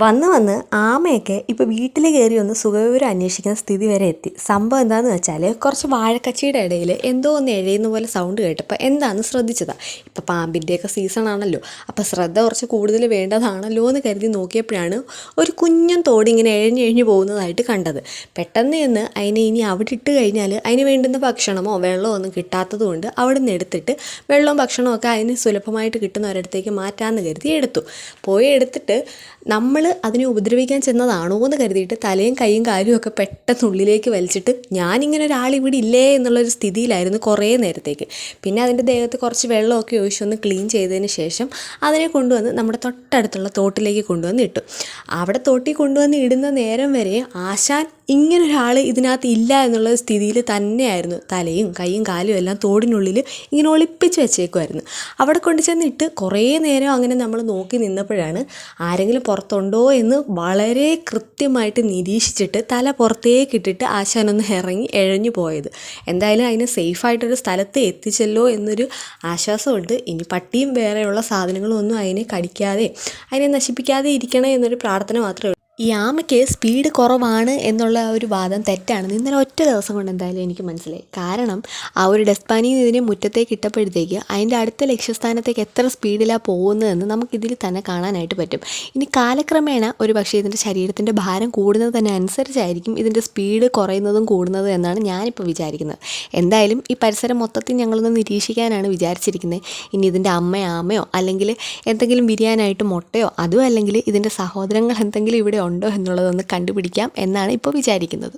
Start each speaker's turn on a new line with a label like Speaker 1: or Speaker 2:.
Speaker 1: വന്ന് വന്ന് ആമയൊക്കെ ഇപ്പോൾ വീട്ടിൽ കയറി ഒന്ന് സുഖവിവരം അന്വേഷിക്കുന്ന സ്ഥിതി വരെ എത്തി. സംഭവം എന്താണെന്ന് വെച്ചാൽ കുറച്ച് വാഴക്കച്ചിയുടെ ഇടയിൽ എന്തോ ഒന്ന് എഴയുന്ന പോലെ സൗണ്ട് കേട്ടപ്പോൾ എന്താണെന്ന് ശ്രദ്ധിച്ചതാണ്. ഇപ്പോൾ പാമ്പിൻ്റെയൊക്കെ സീസൺ ആണല്ലോ, അപ്പോൾ ശ്രദ്ധ കുറച്ച് കൂടുതൽ വേണ്ടതാണല്ലോ എന്ന് കരുതി നോക്കിയപ്പോഴാണ് ഒരു കുഞ്ഞൻ തോട് ഇങ്ങനെ എഴഞ്ഞെഴിഞ്ഞ് പോകുന്നതായിട്ട് കണ്ടത്. പെട്ടെന്ന് ചെന്ന് അതിനെ ഇനി അവിടെ ഇട്ട് കഴിഞ്ഞാൽ അതിന് വേണ്ടുന്ന ഭക്ഷണമോ വെള്ളമോ ഒന്നും കിട്ടാത്തത് കൊണ്ട് അവിടെ നിന്ന് എടുത്തിട്ട് വെള്ളവും ഭക്ഷണവും ഒക്കെ അതിന് സുലഭമായിട്ട് കിട്ടുന്ന ഒരിടത്തേക്ക് മാറ്റാമെന്ന് കരുതി എടുത്തിട്ട് നമ്മൾ അതിനെ ഉപദ്രവിക്കാൻ ചെന്നതാണോ എന്ന് കരുതിയിട്ട് തലയും കൈയും കാലും ഒക്കെ പെട്ടെന്ന് ഉള്ളിലേക്ക് വലിച്ചിട്ട് ഞാനിങ്ങനെ ഒരാൾ ഇവിടെ ഇല്ലേ എന്നുള്ളൊരു സ്ഥിതിയിലായിരുന്നു കുറേ നേരത്തേക്ക്. പിന്നെ അതിൻ്റെ ദേഹത്ത് കുറച്ച് വെള്ളമൊക്കെ ഒഴിച്ചൊന്ന് ക്ലീൻ ചെയ്തതിന് ശേഷം അതിനെ കൊണ്ടുവന്ന് നമ്മുടെ തൊട്ടടുത്തുള്ള തോട്ടിലേക്ക് കൊണ്ടുവന്ന് ഇട്ടു. അവിടെ തോട്ടിൽ കൊണ്ടുവന്ന് ഇടുന്ന നേരം വരെ ആശാൻ ഇങ്ങനൊരാൾ ഇതിനകത്ത് ഇല്ല എന്നുള്ള സ്ഥിതിയിൽ തന്നെയായിരുന്നു. തലയും കൈയും കാലും എല്ലാം തോടിനുള്ളിൽ ഇങ്ങനെ ഒളിപ്പിച്ച് വെച്ചേക്കുമായിരുന്നു. അവിടെ കൊണ്ട് ചെന്നിട്ട് കുറേ നേരം അങ്ങനെ നമ്മൾ നോക്കി നിന്നപ്പോഴാണ് ആരെങ്കിലും പുറത്തുണ്ടോ എന്ന് വളരെ കൃത്യമായിട്ട് നിരീക്ഷിച്ചിട്ട് തല പുറത്തേക്കിട്ടിട്ട് ആശാനൊന്ന് ഇറങ്ങി എഴഞ്ഞു പോയത്. എന്തായാലും അതിനെ സേഫായിട്ടൊരു സ്ഥലത്ത് എത്തിച്ചല്ലോ എന്നൊരു ആശ്വാസമുണ്ട്. ഇനി പട്ടിയും വേറെയുള്ള സാധനങ്ങളും ഒന്നും അതിനെ കടിക്കാതെ അതിനെ നശിപ്പിക്കാതെ ഇരിക്കണേ എന്നൊരു പ്രാർത്ഥന മാത്രമേ ഉള്ളൂ. ഈ ആമയ്ക്ക് സ്പീഡ് കുറവാണ് എന്നുള്ള ഒരു വാദം തെറ്റാണെന്ന് ഇന്നലെ ഒറ്റ ദിവസം കൊണ്ട് എന്തായാലും എനിക്ക് മനസ്സിലായി. കാരണം ആ ഒരു ഡെസ്പാനിൽ ഇതിനെ മുറ്റത്തേക്ക് ഇട്ടപ്പോഴത്തേക്ക് അതിൻ്റെ അടുത്ത ലക്ഷ്യസ്ഥാനത്തേക്ക് എത്ര സ്പീഡിലാണ് പോകുന്നതെന്ന് നമുക്കിതിൽ തന്നെ കാണാനായിട്ട് പറ്റും. ഇനി കാലക്രമേണ ഒരു പക്ഷേ ഇതിൻ്റെ ശരീരത്തിൻ്റെ ഭാരം കൂടുന്നത് തന്നെ അനുസരിച്ചായിരിക്കും ഇതിൻ്റെ സ്പീഡ് കുറയുന്നതും കൂടുന്നതും എന്നാണ് ഞാനിപ്പോൾ വിചാരിക്കുന്നത്. എന്തായാലും ഈ പരിസരം മൊത്തത്തിൽ ഞങ്ങളൊന്ന് നിരീക്ഷിക്കാനാണ് വിചാരിച്ചിരിക്കുന്നത്. ഇനി ഇതിൻ്റെ ആമയോ അല്ലെങ്കിൽ എന്തെങ്കിലും ബിരിയാനായിട്ട് മുട്ടയോ അതും അല്ലെങ്കിൽ ഇതിൻ്റെ സഹോദരങ്ങൾ എന്തെങ്കിലും ഇവിടെ ഉണ്ടോ എന്നുള്ളതൊന്ന് കണ്ടുപിടിക്കാം എന്നാണ് ഇപ്പോൾ വിചാരിക്കുന്നത്.